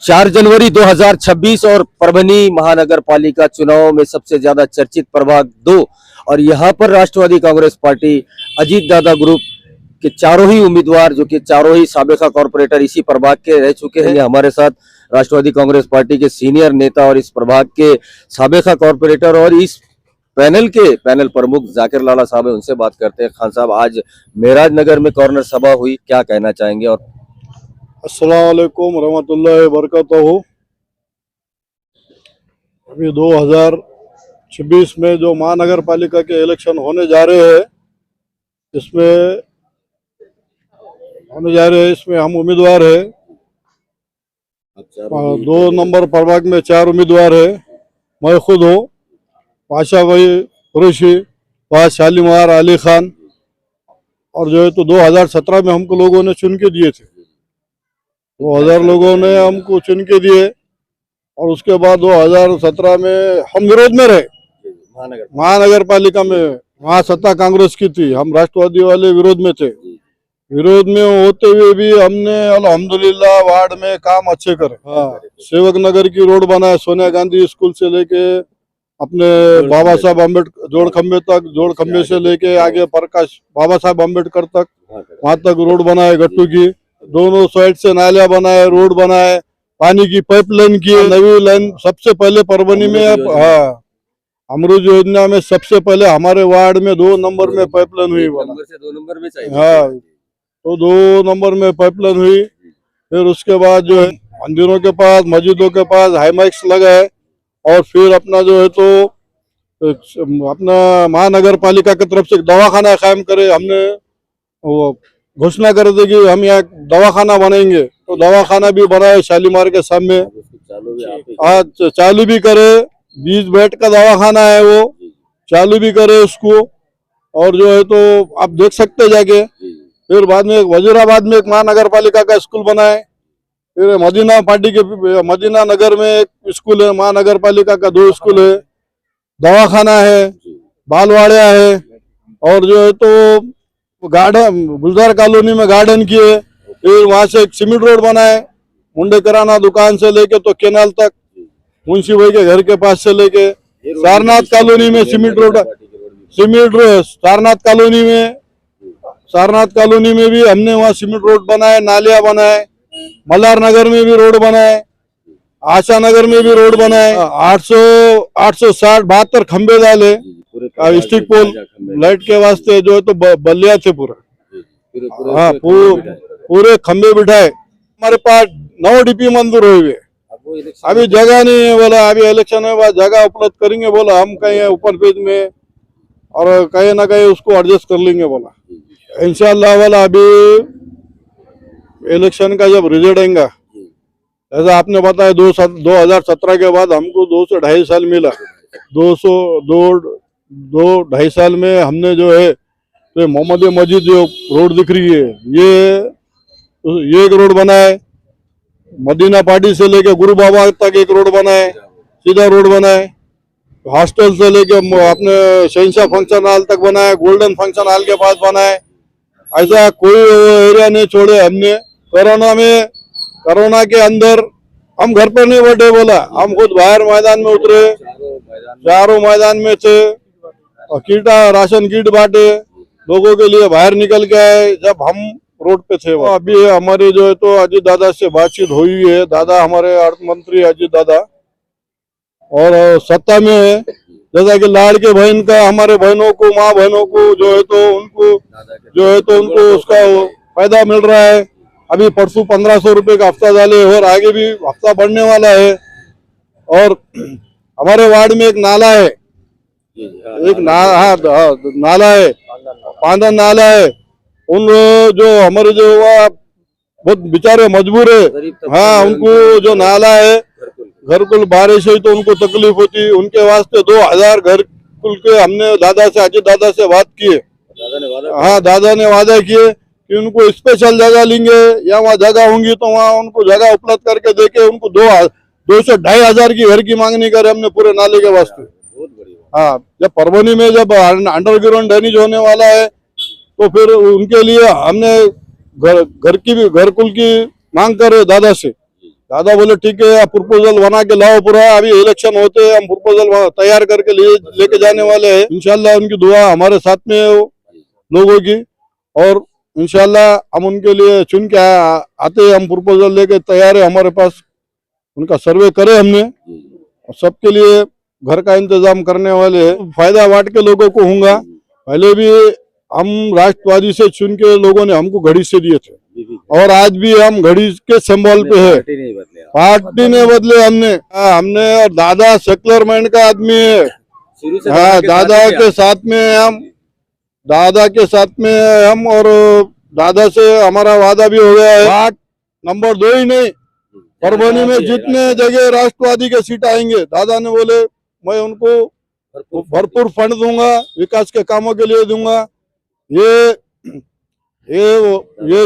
4 जनवरी 2026 और परभनी महानगर पालिका चुनाव में सबसे ज्यादा चर्चित प्रभाग 2 और यहाँ पर राष्ट्रवादी कांग्रेस पार्टी अजीत दादा ग्रुप के चारों ही उम्मीदवार जो कि चारों ही साबिका कॉर्पोरेटर इसी प्रभाग के रह चुके हैं। हमारे साथ राष्ट्रवादी कांग्रेस पार्टी के सीनियर नेता और इस प्रभाग के साबिका कॉर्पोरेटर और इस पैनल प्रमुख जाकिर लाला साहब है, उनसे बात करते हैं। खान साहब, आज मेराज नगर में कॉर्नर सभा हुई, क्या कहना चाहेंगे? और अस्सलाम वालेकुम रहमतुल्लाहि व बरकातहू। अभी 2026 में जो महानगर पालिका के इलेक्शन होने जा रहे हैं, इसमें हम उम्मीदवार है। 2 नंबर प्रभाग में 4 उम्मीदवार है। मैं खुद हूँ, पाशा भाई कुरैशी, पास शालीमार अली खान। और जो है तो 2017 में हमको लोगों ने चुन के दिए थे। 2000 लोगों ने हमको चुन के दिए और उसके बाद 2017 में हम विरोध में रहे। महानगर पालिका में वहाँ सत्ता कांग्रेस की थी, हम राष्ट्रवादी वाले विरोध में थे। विरोध में होते हुए भी हमने अल्हम्दुलिल्लाह वार्ड में काम अच्छे करे। सेवक नगर की रोड बनाए, सोनिया गांधी स्कूल से लेके अपने बाबा साहब अम्बेडकर जोड़ खंबे से लेके आगे प्रकाश बाबा साहब अम्बेडकर तक, वहाँ तक रोड बनाए। गट्टू की दोनों साइड से नालियां बनाए, रोड बनाए, पानी की पाइपलाइन की, नई लाइन सबसे पहले परभनी में। अमरूज योजना में सबसे पहले हमारे वार्ड में 2 नंबर में पाइपलाइन हुई। 2 नंबर में चाहिए। हाँ, तो 2 नंबर में पाइपलाइन हुई। फिर उसके बाद जो है मंदिरों के पास, मस्जिदों के पास हाईमैक्स लगाए। और फिर अपना जो है तो अपना महानगर पालिका की तरफ से दवाखाना कायम करे। हमने वो घोषणा कर दी कि हम यहाँ दवाखाना बनाएंगे, तो दवाखाना भी बनाए शालीमार के सामने। आज चालू भी करे, 20 बेड का दवाखाना है, वो चालू भी करे उसको। और जो है तो आप देख सकते जाके। फिर बाद में वजीराबाद में एक महानगर पालिका का स्कूल बनाए। फिर मदीना नगर में एक स्कूल है, महानगर पालिका का 2 स्कूल है, दवाखाना है, बालवाड़िया है। और जो है तो गार्डन, गुलजार कॉलोनी में गार्डन किए। फिर वहां से एक सीमेंट रोड बनाए, मुंडे किराना दुकान से लेके तो केनाल तक, मुंशी भाई के घर के पास से लेके सारनाथ कॉलोनी में सीमेंट रोड। सारनाथ कॉलोनी में भी हमने वहाँ सीमेंट रोड बनाए, नालियां बनाए। मल्हार नगर में भी रोड बनाए, आशा नगर में भी रोड बनाए। 872 खंबे डाले, स्टिक पोल लाइट के वास्ते जो है तो बल्लिया थे पूरा। हाँ, पूरे खंबे बिठाए। हमारे पास 9 डीपी मंजूर हुए। अभी जगह नहीं है, बोला अभी इलेक्शन में बाद जगह उपलब्ध करेंगे। बोला हम कहीं ऊपर पेज में और कहीं ना कहीं उसको एडजस्ट कर लेंगे। बोला इंशाल्लाह। वाला अभी इलेक्शन का जब रिजल्ट आएगा, ऐसा आपने बताया 2017 के बाद हमको 2 से 2.5 साल मिला। 2.5 साल में हमने जो है तो मोहम्मद मस्जिद जो रोड दिख रही है, ये एक रोड बनाए। मदीना पार्टी से लेके गुरु बाबा तक एक रोड बनाए, सीधा रोड बनाए। हॉस्टल से लेके अपने शहनशाह फंक्शन हॉल तक बनाए, गोल्डन फंक्शन हॉल के पास बनाए। ऐसा कोई एरिया नहीं छोड़े हमने। कोरोना के अंदर हम घर पर नहीं बैठे। बोला हम खुद बाहर मैदान में उतरे, चारों मैदान में थे और राशन किट बांटे लोगों के लिए, बाहर निकल के आए जब हम रोड पे थे। अभी हमारी जो है तो अजीत दादा से बातचीत हुई है। दादा हमारे अर्थ मंत्री अजीत दादा और सत्ता में है। जैसा कि लाड़के बहन का हमारे बहनों को, माँ बहनों को जो है तो उनको उसका फायदा मिल रहा है। अभी परसों 1500 रुपए का हफ्ता डाले और आगे भी हफ्ता बढ़ने वाला है। और हमारे वार्ड में एक नाला है, नाला है, पांदन नाला है। उन जो हमारे जो बहुत बेचारे मजबूर है, हाँ, उनको जो नाला है घरकुल बारिश है तो उनको तकलीफ होती है। उनके वास्ते 2000 घरकुल के हमने अजीत दादा से बात किए। हाँ, दादा ने वादा किए कि उनको स्पेशल जगह लेंगे, या वहाँ जगह होंगी तो वहाँ उनको जगह उपलब्ध करके देके उनको 2 से 2.5 की घर की मांग नहीं करे हमने पूरे नाले के वास्ते। हाँ, जब परभनी में जब अंडरग्राउंड ड्रेनेज होने वाला है तो फिर उनके लिए हमने घरकुल की मांग करे दादा से। दादा बोले ठीक है, आप प्रपोजल बना के लाओ पूरा, अभी इलेक्शन होते हैं, हम प्रपोजल तैयार करके लेके जाने वाले हैं। इंशाल्लाह उनकी दुआ हमारे साथ में है लोगों की, और इंशाल्लाह हम उनके लिए चुन के आते हैं, हम प्रपोजल लेके तैयार है हमारे पास। उनका सर्वे करे हमने, और सबके लिए घर का इंतजाम करने वाले हैं। फायदा बांट के लोगों को होगा। पहले भी हम राष्ट्रवादी से चुन के लोगों ने हमको घड़ी से दिए थे, और आज भी हम घड़ी के सिंबल पे है। पार्टी नहीं बदले हमने। और दादा सेक्युलर माइंड का आदमी है। हाँ, दादा के साथ में हम, दादा के साथ में हम, और दादा से हमारा वादा भी हो गया है। वार्ड नंबर 2 ही नहीं, परभनी में जितने जगह राष्ट्रवादी के सीट आएंगे, दादा ने बोले मैं उनको भरपूर फंड दूंगा, विकास के कामों के लिए दूंगा। ये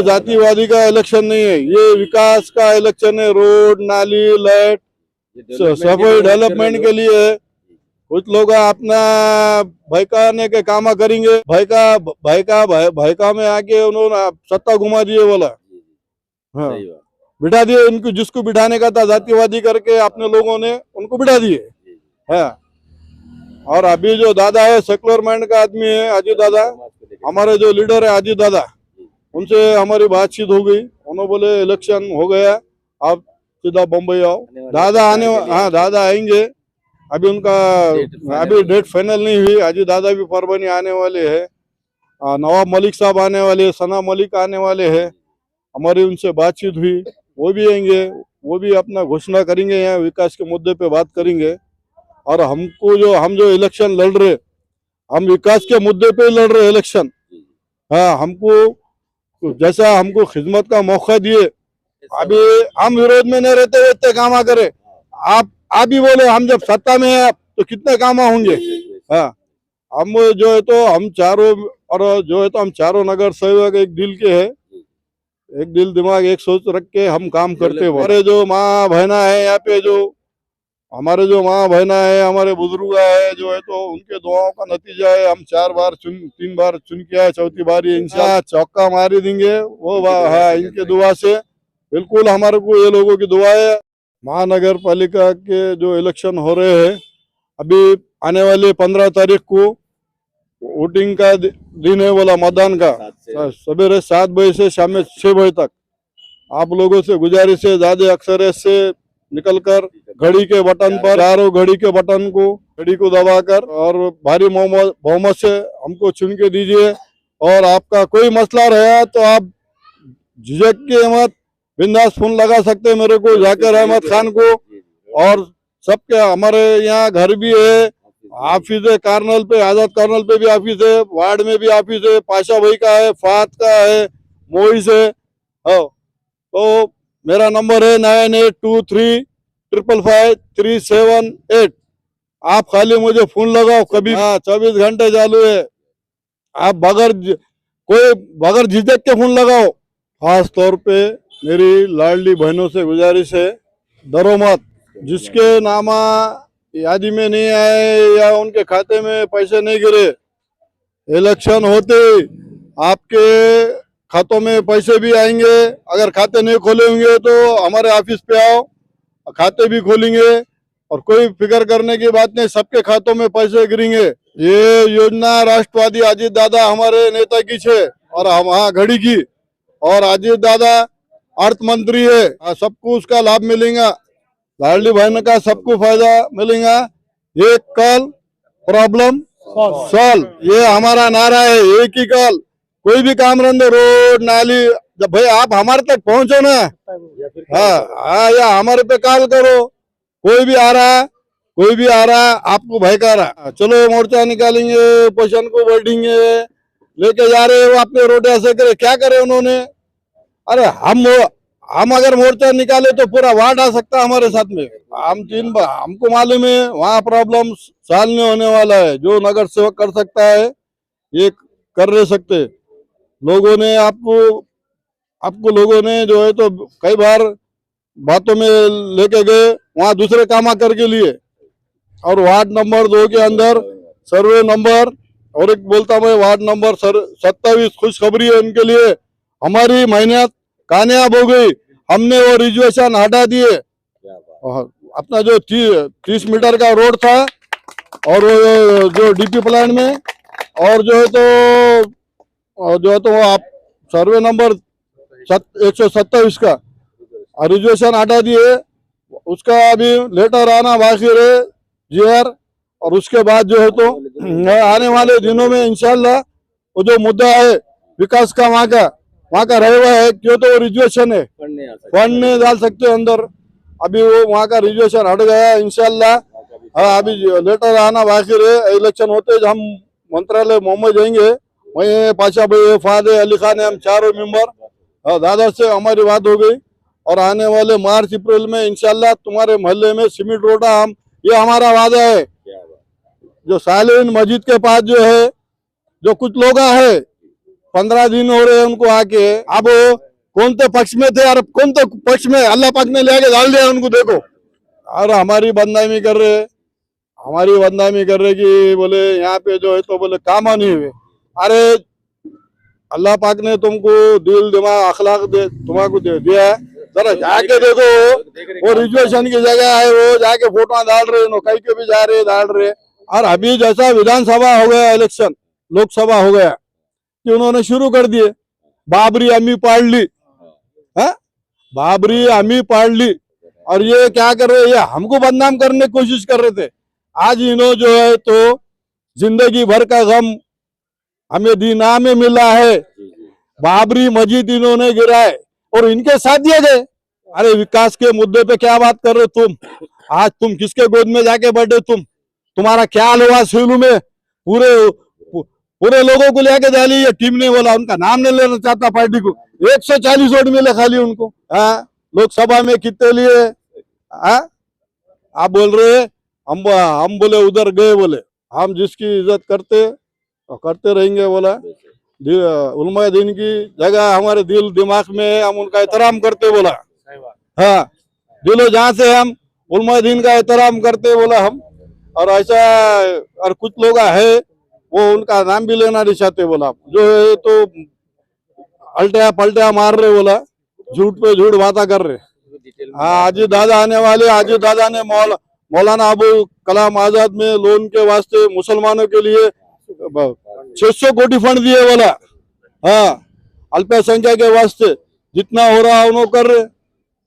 जातिवादी का इलेक्शन नहीं है, ये विकास का इलेक्शन है। रोड, नाली, लाइट, सफाई, डेवलपमेंट के लिए है। कुछ लोग अपना भयकाने के काम करेंगे, भयका में आके उन्होंने सत्ता घुमा दिए बोला। हाँ, बिठा दिए उनको, जिसको बिठाने का था जातिवादी करके अपने लोगों ने उनको बिठा दिए। है, और अभी जो दादा है सेक्युलर माइंड का आदमी है, अजीत दादा, हमारे जो लीडर है अजीत दादा, उनसे हमारी बातचीत हो गई। उन्होंने बोले इलेक्शन हो गया, आप सीधा बम्बई आओ। दादा आने, हाँ दादा आएंगे। अभी उनका अभी डेट फाइनल नहीं हुई। अजीत दादा भी परभनी आने वाले हैं, नवाब मलिक साहब आने वाले हैं, सना मलिक आने वाले हैं। हमारी उनसे बातचीत हुई, वो भी आएंगे, वो भी अपना घोषणा करेंगे, यहाँ विकास के मुद्दे पे बात करेंगे। और हमको हम जो इलेक्शन लड़ रहे, हम विकास के मुद्दे पे लड़ रहे इलेक्शन। हाँ, हमको जैसा हमको खिदमत का मौका दिए, अभी हम विरोध में नहीं रहते, इतने काम करे। आप भी बोले हम जब सत्ता में है तो कितने काम होंगे। हाँ, हम जो है तो हम चारों, और जो है तो हम चारों नगर सेवक एक दिल के है, एक दिल दिमाग एक सोच रख के हम काम करते हैं। हमारे जो माँ बहना है यहाँ पे, जो हमारे जो माँ बहना है, हमारे बुजुर्ग है, जो है तो उनके दुआओं का नतीजा है। हम 3 बार चुन के आए, चौथी बार इंशाल्लाह चौका मारी देंगे वो। हाँ, इनके दुआ से बिल्कुल हमारे को, ये लोगों की दुआ है। महानगर पालिका के जो इलेक्शन हो रहे हैं, अभी आने वाले 15 तारीख को वोटिंग का दिन है बोला, मतदान का। सवेरे 7 बजे से शाम में 6 बजे तक आप लोगों से गुजारिश है, ज्यादा अक्सर से निकलकर घड़ी के बटन पर, चारों घड़ी के बटन को, घड़ी को दबाकर और भारी बहुमत से हमको चुन के दीजिए। और आपका कोई मसला रहा तो आप झिझक के मत, बिंदास फोन लगा सकते हैं मेरे को, जाकिर अहमद खान को। और सबके हमारे यहाँ घर भी है, ऑफिस है, कार्नल पे, आजाद कार्नल पे भी ऑफिस है, वार्ड में भी ऑफिस है, पाशा भाई का है, फात का है, मोइस है। तो मेरा नंबर है 9823555378। आप खाली मुझे फोन लगाओ कभी। हाँ, 24 घंटे चालू है। आप बगैर झिझक के फोन लगाओ। खास तौर पे मेरी लाडली बहनों से गुजारिश है, डरो मत। जिसके नामा यादी में नहीं आए या उनके खाते में पैसे नहीं गिरे, इलेक्शन होते आपके खातों में पैसे भी आएंगे। अगर खाते नहीं खोले होंगे तो हमारे ऑफिस पे आओ, खाते भी खोलेंगे। और कोई फिक्र करने की बात नहीं, सबके खातों में पैसे गिरेंगे। ये योजना राष्ट्रवादी अजीत दादा हमारे नेता की है, और हम हाँ घड़ी की। और अजीत दादा अर्थ मंत्री है, सबको उसका लाभ मिलेगा। लाडली बहन का सबको फायदा मिलेगा। एक कल प्रॉब्लम सॉल्व, ये हमारा नारा है। एक ही कल, कोई भी काम रंदे, रोड, नाली, जब भाई आप हमारे तक पहुंचो ना, हाँ, या हमारे पे कॉल करो। कोई भी आ रहा है आपको भय कर रहा, चलो मोर्चा निकालेंगे, पोषण को बढ़ेंगे, लेके जा रहे हो अपने रोड ऐसे करे, क्या करे उन्होंने। अरे हम अगर मोर्चा निकाले तो पूरा वार्ड आ सकता है हमारे साथ में। हमको मालूम है वहाँ प्रॉब्लम साल में होने वाला है। जो नगर सेवक कर सकता है ये कर नहीं सकते। लोगों ने आपको लोगों ने जो है तो कई बार बातों में लेके गए, वहाँ दूसरे काम करके लिए। और वार्ड नंबर 2 के अंदर सर्वे नंबर, और एक बोलता मैं वार्ड नंबर 27 खुशखबरी है उनके लिए। हमारी मेहनत कामयाब हो गई। हमने वो रिजर्वेशन हटा दिए। और अपना जो 30 मीटर का रोड था और वो जो डीपी प्लान में, और जो है तो आप सर्वे नंबर 127 का रिजर्वेशन हटा दिए। उसका अभी लेटर आना बाकी रहे जीआर, और उसके बाद जो है तो आने वाले दिनों में इंशाल्लाह वो जो मुद्दा है विकास का वहाँ का रहे हुआ है, क्यों तो वो रिजर्वेशन है, फंड नहीं डाल सकते अंदर। अभी वो वहाँ का रिजर्वेशन हट गया इंशाल्लाह। हाँ, अभी लेटर आना बाकी रहे। इलेक्शन होते हम मंत्रालय मुंबई जाएंगे, वहीं पाशा भाई, फादे, अली खान, हम चारों मेंबर दादा से हमारी बात हो गई, और आने वाले मार्च अप्रैल में इंशाल्लाह तुम्हारे मोहल्ले में सीमेंट रोड हम, ये हमारा वादा है। जो सालिन मस्जिद के पास जो है, जो कुछ लोग है 15 दिन हो रहे हैं उनको आके, अब कौन तो पक्ष में थे और कौन तो पक्ष में अल्लाह पाक ने लेके डाल दिया उनको, देखो। और हमारी बदनामी कर रहे कि बोले यहाँ पे जो है तो बोले काम नहीं हुए। अरे अल्लाह पाक ने तुमको दिल दिमाग अखलाक तुम्हारा दिया है, जरा जाके देखो। वो रिजर्वेशन की जगह है, वो जाके फोटो डाल रहे, कहीं के भी जा रहे डाल रहे। और अभी जैसा विधानसभा हो गया इलेक्शन, लोकसभा हो गया, कि उन्होंने शुरू कर दिए बाबरी अम्मी पाड़ ली, बाबरी अम्मी पाड़ ली। और ये क्या कर रहे, ये हमको बदनाम करने की कोशिश कर रहे थे। आज इन्हों जो है तो जिंदगी भर का गम हमें दीना में मिला है। बाबरी मस्जिद इन्होंने गिराए और इनके साथ दिए गए। अरे विकास के मुद्दे पे क्या बात कर रहे तुम? आज तुम किसके गोद में जाके बैठे? तुम्हारा क्या हाल हुआ सीलू में? पूरे लोगों को लेके डाली। ये टीम ने बोला, उनका नाम नहीं लेना चाहता पार्टी को, 140 वोट मिले खाली उनको। लोकसभा में कितने लिए? आप बोल रहे हम बोले उधर गए, बोले हम जिसकी इज्जत करते रहेंगे। बोला उलमा दीन की जगह हमारे दिल दिमाग में, हम उनका एहतराम करते। बोला हाँ, दिलो जहाँ से हम उलमा दीन का एहतराम करते, बोला हम। और ऐसा, और कुछ लोग है वो उनका नाम भी लेना नहीं चाहते। बोला जो है तो अल्टिया पलटिया मार रहे, बोला झूठ पे झूठ बातें कर रहे। हाँ, अजीत दादा आने वाले। अजीत दादा ने मौलाना अबुल कलाम आजाद में लोन के वास्ते मुसलमानों के लिए 600 कोटी फंड दिए। बोला हाँ, अल्पसंख्यक के वास्ते जितना हो रहा उन्होंने कर रहे।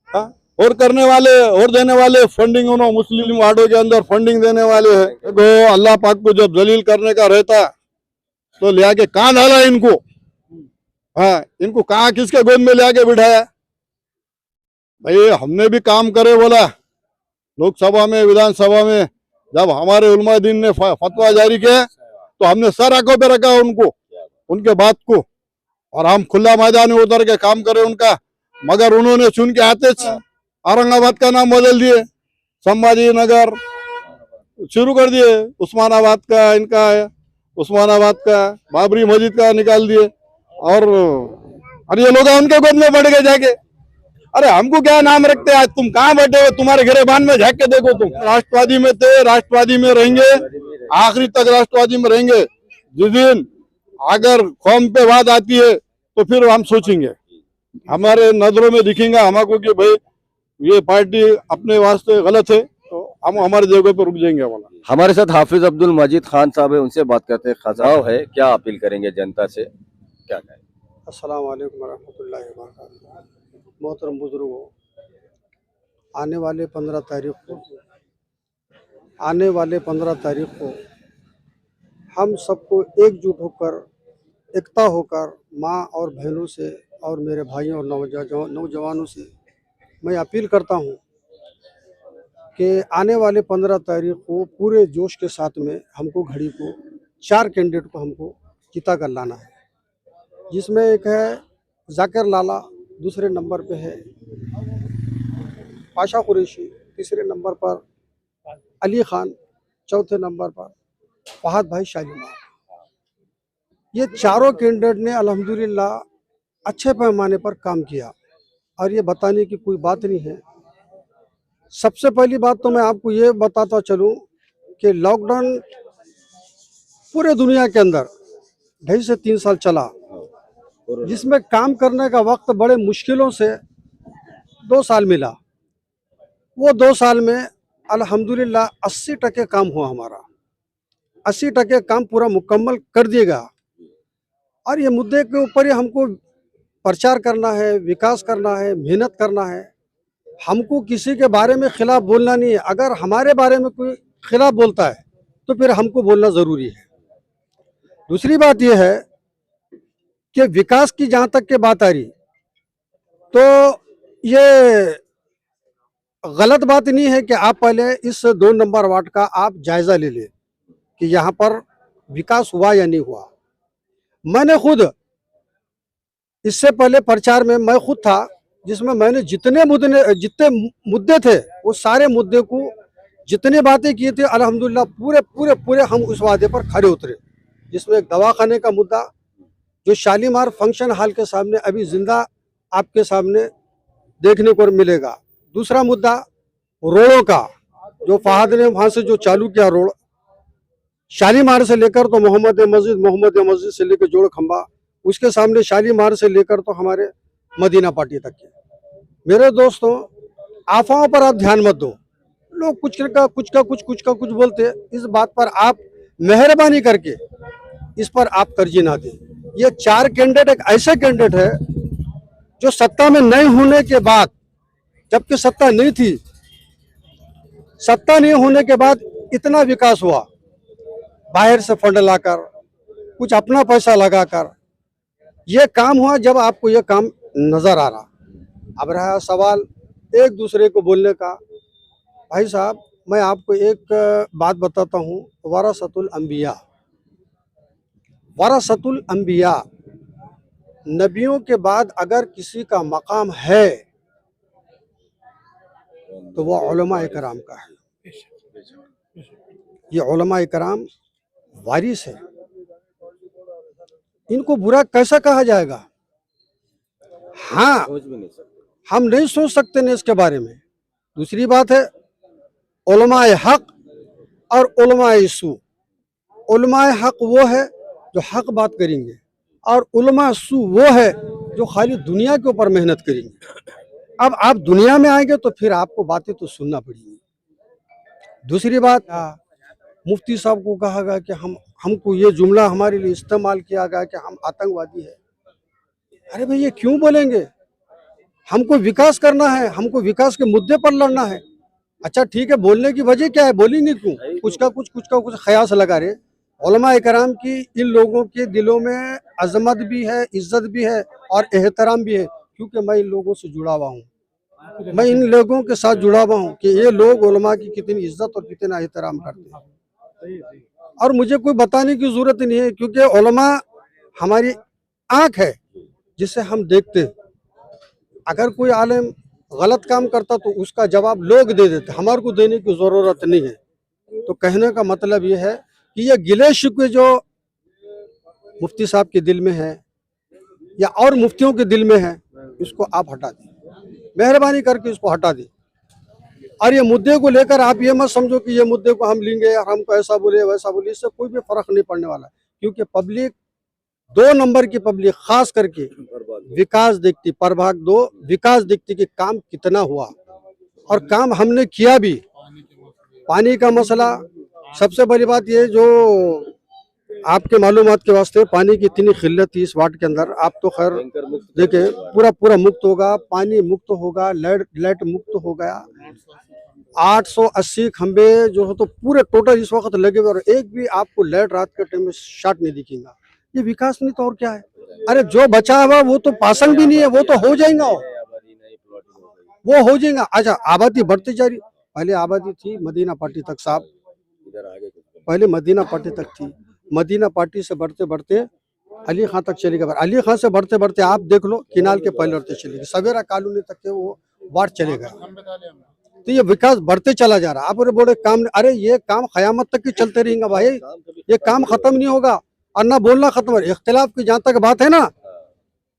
हाँ, और करने वाले और देने वाले फंडिंग, उन्होंने मुस्लिम वार्डों के अंदर फंडिंग देने वाले हैं। देखो अल्लाह पाक को जब जलील करने का रहता तो ले आके कहाँ डाला इनको? हाँ, इनको कहाँ किसके गोद में ले आके बिठाया? भाई हमने भी काम करे। बोला लोकसभा में, विधानसभा में जब हमारे उलमा दीन ने फतवा जारी किया तो हमने सर आंखों पे रखा उनको, उनके बात को, और हम खुला मैदान में उतर के काम करे उनका। मगर उन्होंने चुन के आते औरंगाबाद का नाम बदल दिए, संभाजी नगर शुरू कर दिए, उस्मानाबाद का इनका है, उस्मानाबाद का बाबरी मस्जिद का निकाल दिए। और ये लोग उनके गोद में बढ़ गए जाके। अरे हमको क्या नाम रखते? आज तुम कहाँ बैठे हो? तुम्हारे गिरेबान में झाँक के देखो। तुम राष्ट्रवादी में थे, राष्ट्रवादी में रहेंगे, आखिरी तक राष्ट्रवादी में रहेंगे। जिस दिन अगर कौम पे बात आती है तो फिर हम सोचेंगे, हमारे नजरों में दिखेगा हमको कि भाई ये पार्टी अपने वास्ते गलत है, तो हम हमारी जगह पर रुक जाएंगे। वाला हमारे साथ हाफिज अब्दुल मजीद खान साहब है, उनसे बात करते हैं। खजाव है, क्या अपील करेंगे जनता से, क्या कहें? अस्सलाम वालेकुम रहमतुल्लाहि व बरकातहू। मोहतरम बुजुर्गों, आने वाले 15 तारीख को हम सबको एकजुट होकर, एकता होकर, माँ और बहनों से और मेरे भाइयों और नौजवानों से मैं अपील करता हूँ कि आने वाले 15 तारीख को पूरे जोश के साथ में हमको घड़ी को 4 कैंडिडेट को हमको जिता कर लाना है, जिसमें एक है जाकिर लाला, दूसरे नंबर पे है पाशा कुरैशी, तीसरे नंबर पर अली खान, चौथे नंबर पर फहद भाई शालीमार। ये चारों कैंडिडेट ने अल्हम्दुलिल्लाह अच्छे पैमाने पर काम किया, और ये बताने की कोई बात नहीं है। सबसे पहली बात तो मैं आपको ये बताता चलूँ कि लॉकडाउन पूरे दुनिया के अंदर 2.5 से 3 साल चला, जिसमें काम करने का वक्त बड़े मुश्किलों से 2 साल मिला, वो 2 साल में अल्हम्दुलिल्लाह 80% काम हुआ हमारा, 80% काम पूरा मुकम्मल कर दिएगा। और ये मुद्दे के ऊपर ही हमको प्रचार करना है, विकास करना है, मेहनत करना है। हमको किसी के बारे में खिलाफ बोलना नहीं है। अगर हमारे बारे में कोई खिलाफ बोलता है तो फिर हमको बोलना ज़रूरी है। दूसरी बात यह है कि विकास की जहाँ तक के बात आ रही, तो ये गलत बात नहीं है कि आप पहले इस 2 नंबर वार्ड का आप जायज़ा ले लें कि यहाँ पर विकास हुआ या नहीं हुआ। मैंने खुद इससे पहले प्रचार में मैं खुद था, जिसमें मैंने जितने मुद्दे थे वो सारे मुद्दे को जितने बातें की थी अल्हम्दुलिल्लाह पूरे हम उस वादे पर खरे उतरे। जिसमें एक दवाखाने का मुद्दा जो शालीमार फंक्शन हॉल के सामने अभी जिंदा आपके सामने देखने को मिलेगा। दूसरा मुद्दा रोडों का, जो फहद ने वहाँ से जो चालू किया रोड शालीमार से लेकर तो मोहम्मद मस्जिद से लेकर जोड़ खंबा, उसके सामने शालीमार से लेकर तो हमारे मदीना पार्टी तक के। मेरे दोस्तों, अफवाहों पर आप ध्यान मत दो। लोग कुछ का कुछ बोलते, इस बात पर आप मेहरबानी करके इस पर आप तरजीह ना दें। ये 4 कैंडिडेट एक ऐसे कैंडिडेट है जो सत्ता में नहीं होने के बाद, जबकि सत्ता नहीं थी, सत्ता नहीं होने के बाद इतना विकास हुआ, बाहर से फंड लाकर, कुछ अपना पैसा लगाकर ये काम हुआ। जब आपको ये काम नजर आ रहा, अब रहा सवाल एक दूसरे को बोलने का, भाई साहब मैं आपको एक बात बताता हूँ, वरासतुल अंबिया, नबियों के बाद अगर किसी का मकाम है तो वह उलमा इकराम का है। ये उलमा इकराम वारिस है, इनको बुरा कैसा कहा जाएगा? हाँ, हम नहीं सोच सकते नहीं इसके बारे में। दूसरी बात है उलमाए हक और उलमाए सू। उलमाए हक वो है जो हक बात करेंगे, और उलमा सू वो है जो खाली दुनिया के ऊपर मेहनत करेंगे। अब आप दुनिया में आएंगे तो फिर आपको बातें तो सुनना पड़ेगी। दूसरी बात, मुफ्ती साहब को कहा गया कि हमको ये जुमला हमारे लिए इस्तेमाल किया गया कि हम आतंकवादी है। अरे भाई ये क्यों बोलेंगे? हमको विकास करना है, हमको विकास के मुद्दे पर लड़ना है। अच्छा ठीक है, बोलने की वजह क्या है? बोलेंगे क्यों? कुछ का कुछ ख्यास लगा रहे। उलमा इकराम की इन लोगों के दिलों में अजमत भी है, इज्जत भी है और एहतराम भी है, क्योंकि मैं इन लोगों से जुड़ा हुआ हूँ। मैं इन लोगों के साथ जुड़ा हुआ हूँ कि ये लोग उलमा की कितनी इज्जत और कितना एहतराम करते हैं। और मुझे कोई बताने की जरूरत नहीं है, क्योंकि उलमा हमारी आंख है जिसे हम देखते हैं। अगर कोई आलिम गलत काम करता तो उसका जवाब लोग दे देते, हमारे को देने की जरूरत नहीं है। तो कहने का मतलब ये है कि ये गिले शिकवे जो मुफ्ती साहब के दिल में है या और मुफ्तियों के दिल में है, इसको आप हटा दें, मेहरबानी करके इसको हटा दें। और ये मुद्दे को लेकर आप ये मत समझो कि ये मुद्दे को हम लेंगे और हमको ऐसा बोले वैसा बोले, इससे कोई भी फर्क नहीं पड़ने वाला। क्योंकि पब्लिक 2 नंबर की पब्लिक खास करके विकास देखती, प्रभाग 2 विकास देखती कि काम कितना हुआ और काम हमने किया भी। पानी का मसला, सबसे बड़ी बात ये जो आपके मालूमात के वास्ते, पानी की इतनी किल्लत थी इस वार्ड के अंदर। आप तो खैर देखे पूरा मुक्त होगा, पानी मुक्त होगा, लाइट मुक्त हो गया। 880 खंबे जो हो तो पूरे टोटल इस वक्त लगे हुए, और एक भी आपको लाइट रात के टाइम में शॉर्ट नहीं दिखेगा। ये विकास नहीं तो और क्या है? अरे जो बचा हुआ वो तो पासन भी नहीं है, वो तो हो जाएगा, वो हो जाएगा। अच्छा, आबादी बढ़ती जा रही, पहले आबादी थी मदीना पार्टी तक साहब, पहले मदीना पार्टी तक थी, मदीना पार्टी से बढ़ते बढ़ते अली खां तक चली गई। अली खां से बढ़ते बढ़ते आप देख लो किनाल के पहले चली गई, सवेरा कॉलोनी तक के वो वार्ड चले गए। तो ये विकास बढ़ते चला जा रहा। आप बोले काम, अरे ये काम क़यामत तक ही चलते रहेंगे भाई, ये काम खत्म नहीं होगा और ना बोलना खत्म हो। इख्तिलाफ की जहाँ तक बात है ना,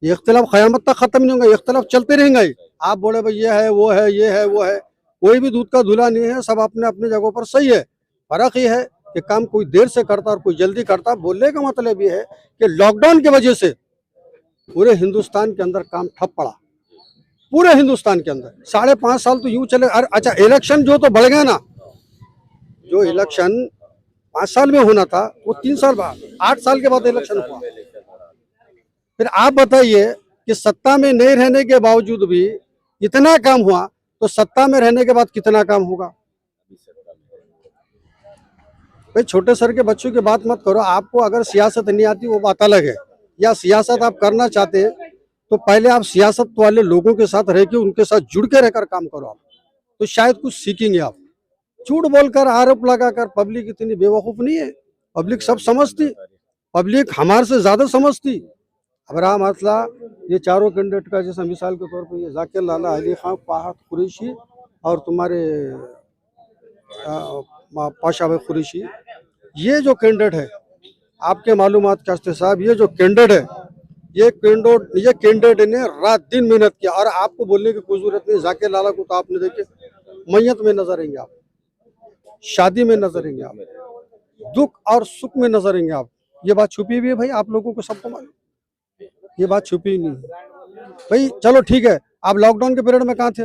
ये इख्तिलाफ क़यामत तक खत्म नहीं होगा, इख्तिलाफ चलते रहेंगे। आप बोले भाई ये है वो है, ये है वो है, कोई भी दूध का धुला नहीं है, सब अपने अपने जगहों पर सही है। फर्क ये है कि काम कोई देर से करता और कोई जल्दी करता। बोलने का मतलब ये है कि लॉकडाउन की वजह से पूरे हिंदुस्तान के अंदर काम ठप पड़ा, पूरे हिंदुस्तान के अंदर 5.5 साल तो यूं चले। अच्छा, इलेक्शन जो तो बढ़ गया ना, जो इलेक्शन 5 साल में होना था वो 3 साल बाद, 8 साल के बाद इलेक्शन हुआ। फिर आप बताइए कि सत्ता में नहीं रहने के बावजूद भी इतना काम हुआ, तो सत्ता में रहने के बाद कितना काम होगा? भाई छोटे सर के बच्चों की बात मत करो। आपको अगर सियासत नहीं आती वो बात अलग है, या सियासत आप करना चाहते हैं तो पहले आप सियासत वाले लोगों के साथ रह के उनके साथ जुड़ के रहकर काम करो आप, तो शायद कुछ सीखेंगे आप। झूठ बोलकर आरोप लगाकर पब्लिक इतनी बेवकूफ नहीं है, पब्लिक सब समझती, पब्लिक हमारे से ज्यादा समझती। अब रहा मसला ये चारों कैंडिडेट का, जैसा मिसाल के तौर पे ये जाकिर लाला, अली खान, फाहद कुरैशी और तुम्हारे पाशा भाई कुरैशी, ये जो कैंडिडेट है आपके मालूमात कास्ते साहब, ये जो कैंडिडेट है, ये कैंडिडेट ने रात दिन मेहनत किया। और आपको बोलने की कोई जरूरत नहीं, जाकिर लाला को तो आपने देखे मैयत में नजर आएंगे आप, शादी में नजर आएंगे आप, दुख और सुख में नजर आएंगे आप। ये बात छुपी हुई है भाई, आप लोगों को सबको मालूम, ये बात छुपी नहीं है भाई। चलो ठीक है, आप लॉकडाउन के पीरियड में कहाँ थे?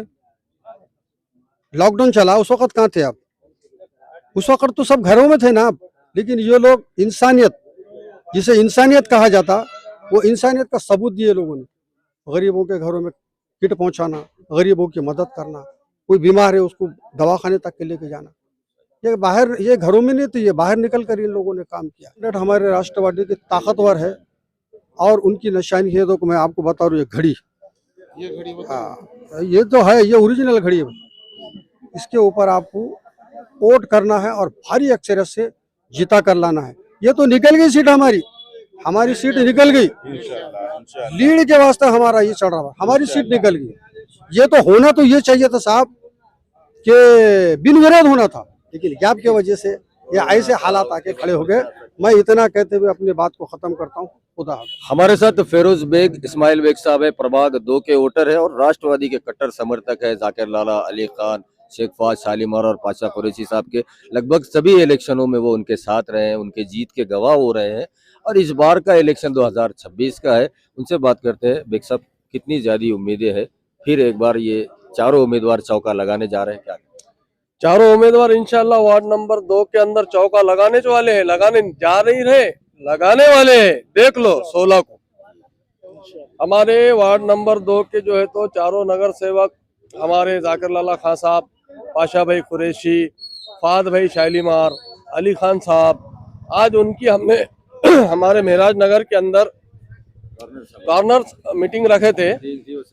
लॉकडाउन चला उस वक्त कहाँ थे आप? उस वक्त तो सब घरों में थे ना आप। लेकिन ये लोग इंसानियत, जिसे इंसानियत कहा जाता, वो इंसानियत का सबूत दिए लोगों ने। गरीबों के घरों में किट पहुंचाना, गरीबों की मदद करना, कोई बीमार है उसको दवाखाने तक के लेके जाना, ये बाहर, ये घरों में नहीं, तो ये बाहर निकल कर इन लोगों ने काम किया। हमारे राष्ट्रवादी की ताकतवर है और उनकी निशानी है, तो मैं आपको बता रहा हूँ, ये घड़ी, हाँ ये तो है, ये ओरिजिनल घड़ी है। इसके ऊपर आपको वोट करना है और भारी अक्षर से जीता कर लाना है। ये तो निकल गई सीट हमारी सीट निकल गई, लीड के वास्ते हमारा ये चल रहा है, हमारी सीट निकल गई। ये तो होना तो ये चाहिए था साहब कि बिन विरोध होना था, लेकिन गैप की वजह से ये ऐसे हालात आके खड़े हो गए। मैं इतना कहते हुए अपनी बात को खत्म करता हूँ। खुदा हाफिज़। हमारे साथ फेरोज बेग इस्माइल बेग साहब है, प्रभाग 2 के वोटर है और राष्ट्रवादी के कट्टर समर्थक है। जाकिर लाला, अली खान, शेख फवाद, शालीमार और पाशा कुरैशी साहब के लगभग सभी इलेक्शनों में वो उनके साथ रहे हैं, उनके जीत के गवाह हो रहे हैं। और इस बार का इलेक्शन 2026 का है, उनसे बात करते हैं। बेग साहब, कितनी ज्यादा उम्मीदें हैं? फिर एक बार ये चारों उम्मीदवार चौका लगाने जा रहे हैं क्या? चारों उम्मीदवार इंशाल्लाह वार्ड नंबर 2 के अंदर चौका लगाने वाले हैं, लगाने जा नहीं रहे, लगाने वाले हैं। देख लो 16 को हमारे वार्ड नंबर 2 के जो है तो चारों नगर सेवक हमारे जाकिर लाला खान साहब, पाशा भाई कुरैशी, फाद भाई शालीमार, अली खान साहब, आज उनकी हमने हमारे महराज नगर के अंदर कॉर्नर मीटिंग रखे थे।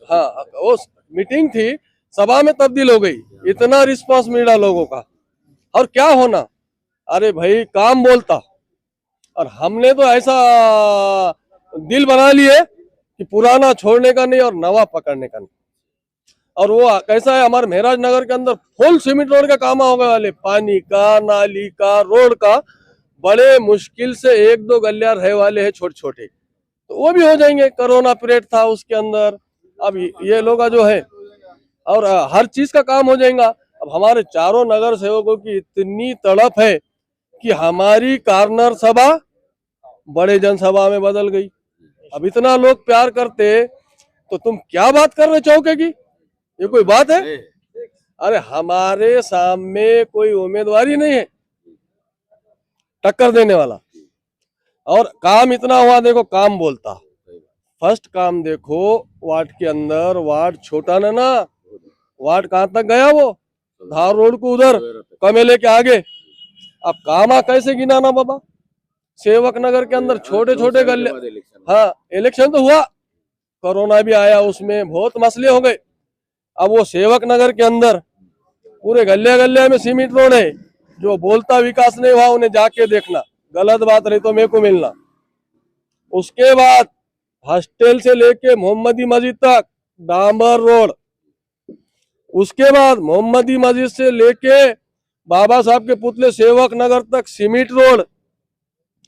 हाँ, वो मीटिंग थी, सभा में तब्दील हो गई। इतना रिस्पांस मिला लोगों का, और क्या होना, अरे भाई काम बोलता। और हमने तो ऐसा दिल बना लिए कि पुराना छोड़ने का नहीं और नवा पकड़ने का नहीं। और वो कैसा है, हमारे महराज नगर के अंदर फुल सीमेंट रोड का काम होगा वाले, पानी का, नाली का, रोड का, बड़े मुश्किल से 1-2 गलियां रहे वाले हैं छोटे छोटे, तो वो भी हो जाएंगे। कोरोना पीरियड था उसके अंदर, अब ये लोग जो है, और हर चीज का काम हो जाएगा। अब हमारे चारों नगर सेवकों की इतनी तड़प है कि हमारी कॉर्नर सभा बड़े जनसभा में बदल गई। अब इतना लोग प्यार करते तो तुम क्या बात कर रहे चौके की? ये कोई बात है? अरे हमारे सामने कोई उम्मीदवार ही नहीं है टक्कर देने वाला। और काम इतना हुआ, देखो काम बोलता। फर्स्ट काम देखो, वार्ड के अंदर, वार्ड छोटा ना, वार्ड कहाँ तक गया, वो धार रोड को उधर कमेले के आगे। अब कामा कैसे गिनाना बाबा? सेवक नगर के अंदर छोटे छोटे गले, हाँ इलेक्शन तो हुआ, कोरोना भी आया, उसमें बहुत मसले हो गए। अब वो सेवक नगर के अंदर पूरे गले गले में सीमेंट रोड है। जो बोलता विकास नहीं हुआ उन्हें जाके देखना, गलत बात रही तो मेरे को मिलना। उसके बाद हॉस्टल से लेके मोहम्मदी मस्जिद तक डांबर रोड, उसके बाद मोहम्मदी मस्जिद से लेके बाबा साहब के पुतले सेवक नगर तक सीमेंट रोड,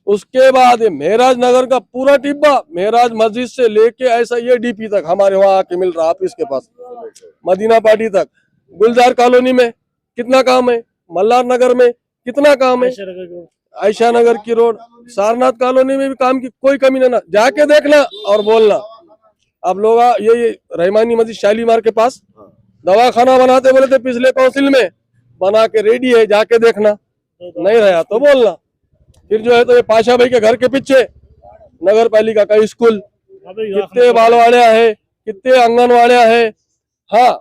उसके बाद महराज नगर का पूरा टिब्बा, महराज मस्जिद से लेके ऐसा ये डीपी तक हमारे वहाँ आके मिल रहा, ऑफिस के पास मदीना पार्टी तक। गुलजार कॉलोनी में कितना काम है, मल्हार नगर में कितना काम है, आयशा नगर की रोड, सारनाथ कॉलोनी में भी काम की कोई कमी नहीं ना, जाके देखना और बोलना। अब लोग ये रहमानी मस्जिद शालीमार के पास दवाखाना बनाते बोले थे पिछले काउंसिल में, बना के रेडी है, जाके देखना, नहीं रहा तो बोलना। फिर जो है तो ये पाशा भाई के घर के पीछे नगर पालिका का स्कूल, कितने बालवाड़िया है, कितने आंगनवाड़िया है। हाँ,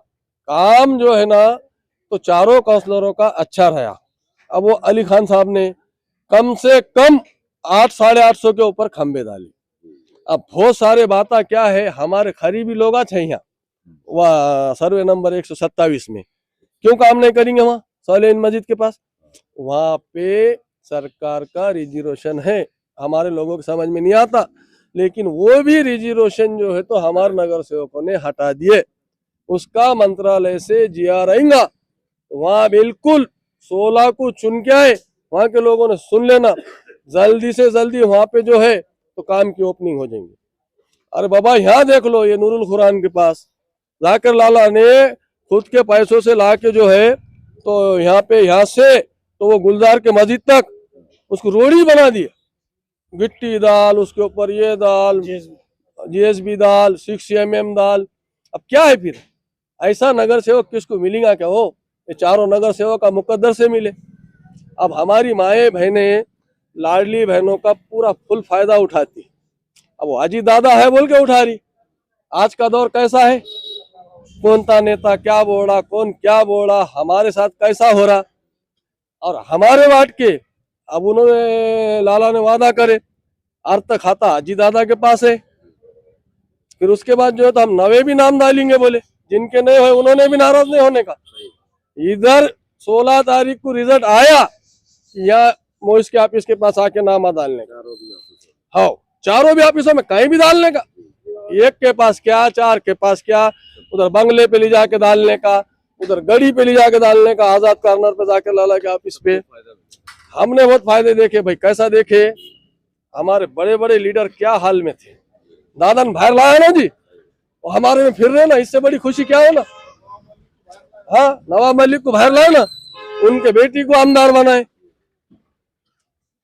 काम जो है ना तो चारों काउंसलरों का अच्छा रहा। अब वो अली खान साहब ने कम से कम 800-850 के ऊपर खंबे डाले। अब बहुत सारे बातें क्या है, हमारे करीबी लोग अच्छे यहाँ वह सर्वे नंबर 127 में क्यों काम नहीं करेंगे? वहाँ सालेन मस्जिद के पास वहाँ पे सरकार का रिजर्वेशन है, हमारे लोगों को समझ में नहीं आता, लेकिन वो भी रिजर्वेशन जो है तो हमारे नगर सेवकों ने हटा दिए। उसका मंत्रालय से जिया रहेगा, वहाँ बिल्कुल 16 को चुन के आए, वहाँ के लोगों ने सुन लेना, जल्दी से जल्दी वहाँ पे जो है तो काम की ओपनिंग हो जाएंगी। अरे बाबा यहाँ देख लो, ये नूरुल कुरान के पास जाकिर लाला ने खुद के पैसों से ला के जो है तो यहाँ से तो वो गुलजार के मस्जिद तक उसको रोड़ी बना दिया, गिट्टी दाल, उसके ऊपर ये दाल, जीएसबी दाल, 6mm दाल। अब क्या है फिर? ऐसा नगर सेवक किसको मिलेगा क्या? हो ये चारों नगर सेवक का मुकद्दर से मिले। अब हमारी माए बहनें लाडली बहनों का पूरा फुल फायदा उठाती। अब वो अजीत दादा है बोल के उठा रही। आज का दौर कैसा है, कौन ता नेता क्या बोला, कौन क्या बोला, हमारे साथ कैसा हो रहा। और हमारे वार्ड के अब उन्होंने लाला ने वादा करे अर्थ खाता अजीत दादा के पास है। फिर उसके बाद जो है तो हम नवे भी नाम डालेंगे बोले, जिनके नहीं हुए उन्होंने भी नाराज नहीं होने का। इधर 16 तारीख को रिजल्ट आया या मोइस के ऑफिस के पास आके नामा डालने का, हाँ चारों भी ऑफिसों में कहीं भी डालने का, एक के पास क्या, 4 के पास क्या, उधर बंगले पे ले जाके डालने का, उधर गड़ी पे ले जाके डालने का, आजाद कार्नर पे जाके लाला के ऑफिस पे। हमने बहुत फायदे देखे भाई। कैसा देखे? हमारे बड़े बड़े लीडर क्या हाल में थे, दादा ने बाहर लाया ना जी, और हमारे में फिर रहे ना, इससे बड़ी खुशी क्या है ना। हाँ, नवाब मलिक को बाहर लाए ना, उनके बेटी को आमदार बनाए।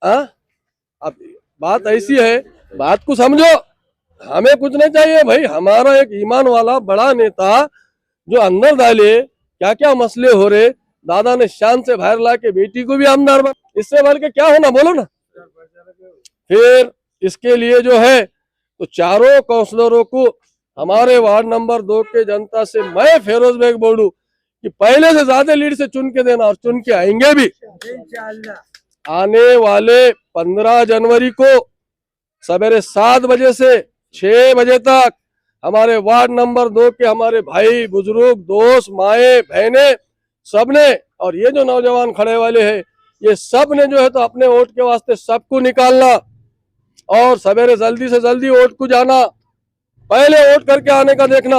हाँ, अब बात ऐसी है, बात को समझो। हमें कुछ नहीं चाहिए भाई, हमारा एक ईमान वाला बड़ा नेता जो अंदर डाले क्या क्या मसले हो रहे, दादा ने शान से बाहर ला के बेटी को भी आमदार बना, इससे बढ़ के क्या होना बोलो ना। फिर इसके लिए जो है तो चारों काउंसलरों को हमारे वार्ड नंबर 2 के जनता से मैं फेरोज बेग बोलूं कि पहले से ज्यादा लीड से चुन के देना, और चुन के आएंगे भी। आने वाले 15 जनवरी को सवेरे 7 बजे से 6 बजे तक हमारे वार्ड नंबर 2 के हमारे भाई बुजुर्ग, दोस्त, माए बहने सबने, और ये जो नौजवान खड़े वाले हैं, ये सब ने जो है तो अपने वोट के वास्ते सबको निकालना, और सवेरे जल्दी से जल्दी वोट को जाना, पहले वोट करके आने का देखना।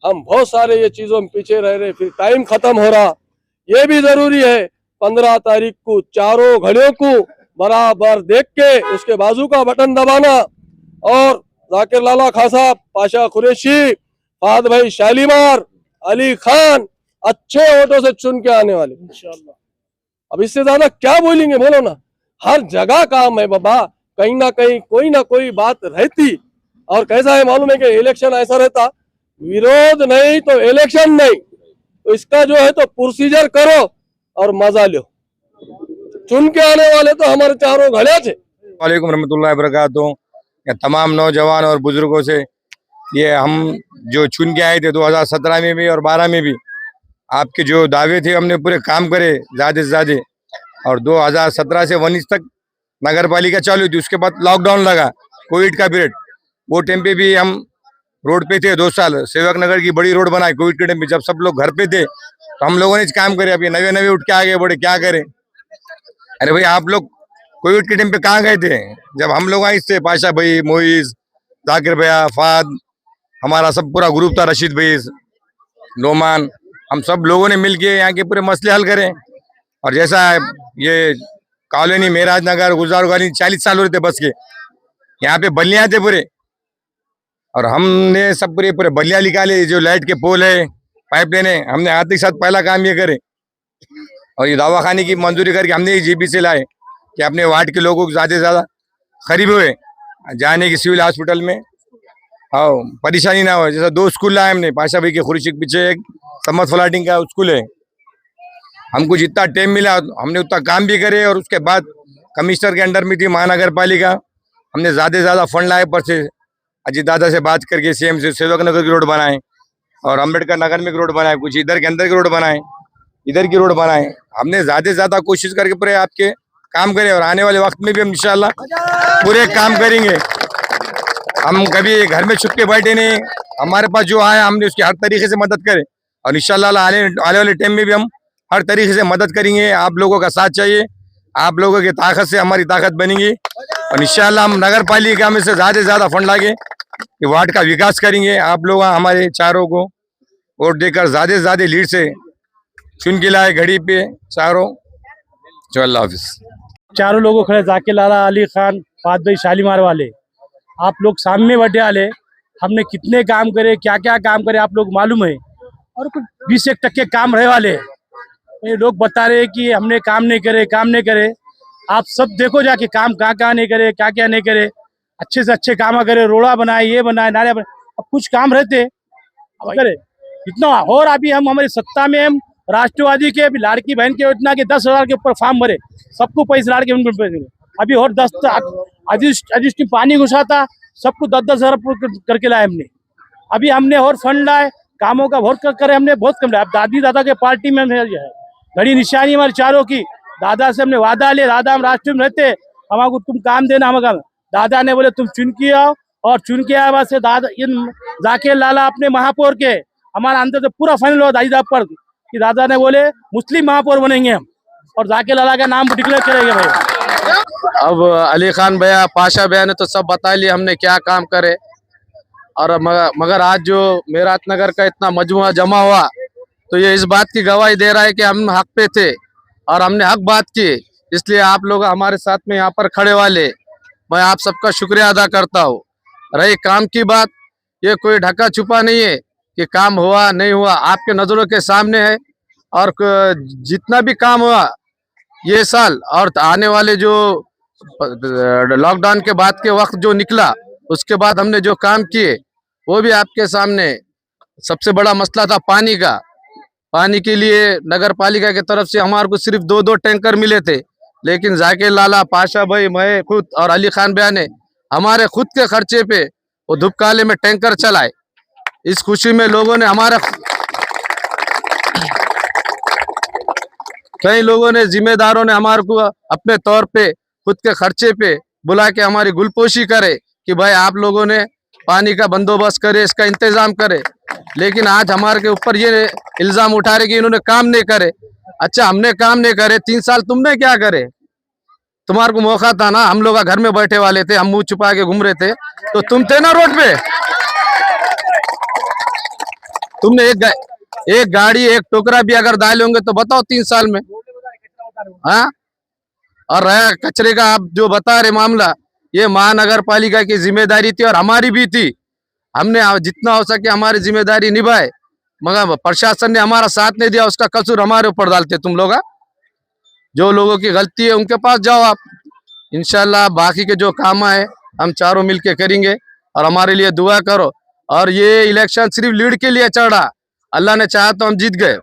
हम बहुत सारे ये चीजों में पीछे रह रहे, फिर टाइम खत्म हो रहा। ये भी जरूरी है 15 तारीख को चारों घड़ियों को बराबर देख के उसके बाजू का बटन दबाना, और जाकिर लाला खान साहब, पाशा कुरैशी, फाद भाई शालीमार, अली खान अच्छे वोटों से चुन के आने वाले इंशाल्लाह। अब इससे ज्यादा क्या बोलेंगे बोलो ना। हर जगह काम है बाबा, कहीं ना कहीं कोई ना कोई बात रहती। और कैसा है मालूम है कि इलेक्शन ऐसा रहता, विरोध नहीं तो इलेक्शन नहीं, तो इसका जो है तो प्रोसीजर करो और मजा लो। चुन के आने वाले तो हमारे चारों घड़े थे। वालेकुम रहमतुल्लाहि वबरकातुहू। तमाम नौजवान और बुजुर्गों से ये हम जो चुन के आए थे 2017 में भी और 12 में भी, आपके जो दावे थे हमने पूरे काम करे ज़्यादा से ज़्यादा। और 2017 से 19 तक नगर पालिका चालू थी, उसके बाद लॉकडाउन लगा, कोविड का पीरियड, वो टाइम पे भी हम रोड पे थे 2 साल। सेवक नगर की बड़ी रोड बनाई कोविड के टाइम पे, जब सब लोग घर पे थे तो हम लोगों ने काम करे। अभी नवे नवे उठ के आगे बढ़े, क्या करें। अरे भाई आप लोग कोविड के टाइम पे कहाँ गए थे? जब हम लोग आए थे, पाशा भाई, मोइस, जाकिर भैया, फाद, हमारा सब पूरा ग्रुप था, रशीद भाई, लोमान, हम सब लोगों ने मिलके यहाँ के पूरे मसले हल करें। और जैसा ये कॉलोनी मेराज नगर, गुलजार कॉलोनी 40 साल हो रहे थे बस के, यहाँ पे बल्लियाँ थे पूरे, और हमने सब पूरे बल्लियाँ निकाले। जो लाइट के पोल है, पाइपलाइन है, हमने हाथ के साथ पहला काम ये करे। और ये दवाखाने की मंजूरी करके हमने जीबी से लाए कि अपने वार्ड के लोगों को ज़्यादा से ज़्यादा करीब हुए जाने की सिविल हॉस्पिटल में। हाँ परेशानी ना हो। जैसे 2 स्कूल लाए हमने, पाशा भाई के खुर्शी के पीछे एक समत फ्लाटिंग का स्कूल है। हमको जितना टाइम मिला हमने उतना काम भी करे, और उसके बाद कमिश्नर के अंडर में थी महानगर पालिका, हमने ज्यादा से ज्यादा फंड लाए पर से अजीत दादा से बात करके सीएम से सेवक नगर की रोड बनाए, और अम्बेडकर नगर में रोड बनाए, कुछ इधर के अंदर की रोड बनाए, इधर की रोड बनाए। हमने ज्यादा से ज्यादा कोशिश करके पूरे आपके काम करें, और आने वाले वक्त में भी हम इंशाल्लाह पूरे काम करेंगे। हम कभी घर में छुप के बैठे नहीं, हमारे पास जो आया हमने उसकी हर तरीके से मदद करे, और इंशाल्लाह आने वाले टाइम में भी हम हर तरीके से मदद करेंगे। आप लोगों का साथ चाहिए, आप लोगों की ताकत से हमारी ताकत बनेगी, और इंशाल्लाह हम नगर पालिका में से ज्यादा से ज्यादा फंड लाके ये वार्ड का विकास करेंगे। आप लोग हमारे चारों को वोट देकर ज्यादा से ज्यादा लीड से चुन के लाए घड़ी पे चारों। जो अल्लाह हाफिज। चारों लोगों खड़े, जाकिर लाला, अली खान, फात भाई, शालीमार वाले, आप लोग सामने बैठे वाले, हमने कितने काम करे, क्या क्या काम करे आप लोग मालूम है, और कुछ 20% काम रहे वाले। ये लोग बता रहे कि हमने काम नहीं करे, काम नहीं करे। आप सब देखो जाके काम कहाँ कहाँ नहीं करे, क्या क्या नहीं करे। अच्छे से अच्छे काम करे, रोड़ा बनाए, ये बनाए, नाले बनाए, अब कुछ काम रहते अब करे इतना। और अभी हम हमारी सत्ता में हम राष्ट्रवादी के लाड़की बहन के योजना के 10,000 के ऊपर फॉर्म भरे, सबको पैसे लाड़के पैसे। अभी और 10 अजिस्ट पानी घुसा था, सबको 10,000 करके लाए हमने। अभी हमने और फंड लाए, कामों का बहुत करे हमने, बहुत कम लाया। अब दादी दादा के पार्टी में है घड़ी निशानी हमारी चारों की। दादा से हमने वादा लिया, दादा हम राष्ट्र में रहते, हमको तुम काम देना, हम काम। दादा ने बोले तुम चुन के आओ, और चुन के आया से दादा जाकिर लाला अपने महापौर के, हमारा अंदर से पूरा फाइनल हुआ दादी पर कि दादा ने बोले मुस्लिम महापौर बनेंगे हम, और जाकिर लाला का नाम डिक्लेयर करेंगे भाई। अब अली खान भैया, पाशा भैया ने तो सब बता लिया हमने क्या काम करे। और मगर आज जो मेरात नगर का इतना मजमुआ जमा हुआ, तो ये इस बात की गवाही दे रहा है कि हम हक पे थे और हमने हक बात की, इसलिए आप लोग हमारे साथ में यहाँ पर खड़े वाले, मैं आप सबका शुक्रिया अदा करता हूँ। रही काम की बात, ये कोई ढका छुपा नहीं है कि काम हुआ नहीं हुआ, आपके नजरों के सामने है। और जितना भी काम हुआ ये साल और आने वाले जो लॉकडाउन के बाद के वक्त जो निकला, उसके बाद हमने जो काम किए वो भी आपके सामने। सबसे बड़ा मसला था पानी का। पानी के लिए नगर पालिका की तरफ से हमारे को सिर्फ 2-2 टैंकर मिले थे, लेकिन जाकिर लाला, पाशा भाई, मैं खुद और अली खान भैया ने हमारे खुद के खर्चे पे वो धूपकाले में टैंकर चलाए। इस खुशी में लोगों ने कई लोगों ने, जिम्मेदारों ने हमारे को अपने तौर पे खुद के खर्चे पे बुला के हमारी गुलपोशी करे कि भाई आप लोगों ने पानी का बंदोबस्त करे, इसका इंतजाम करे। लेकिन आज हमारे के ऊपर ये इल्जाम उठा रहे कि इन्होंने काम नहीं करे। अच्छा, हमने काम नहीं करे, 3 साल तुमने क्या करे? तुम्हारे को मौका था ना, हम लोग घर में बैठे वाले थे, हम मुंह छुपा के घूम रहे थे, तो तुम थे ना रोड पे। तुमने एक गाड़ी, एक टोकरा भी अगर डाले होंगे तो बताओ 3 साल में। हाँ, और रहा कचरे का आप जो बता रहे मामला, ये महानगर पालिका की जिम्मेदारी थी और हमारी भी थी। हमने जितना हो सके हमारी जिम्मेदारी निभाए, मगर प्रशासन ने हमारा साथ नहीं दिया, उसका कसूर हमारे ऊपर डालते तुम लोग। जो लोगों की गलती है उनके पास जाओ आप। इंशाल्लाह बाकी के जो काम है हम चारों मिलके करेंगे, और हमारे लिए दुआ करो। और ये इलेक्शन सिर्फ लीड के लिए चढ़ा, अल्लाह ने चाहा तो हम जीत गए।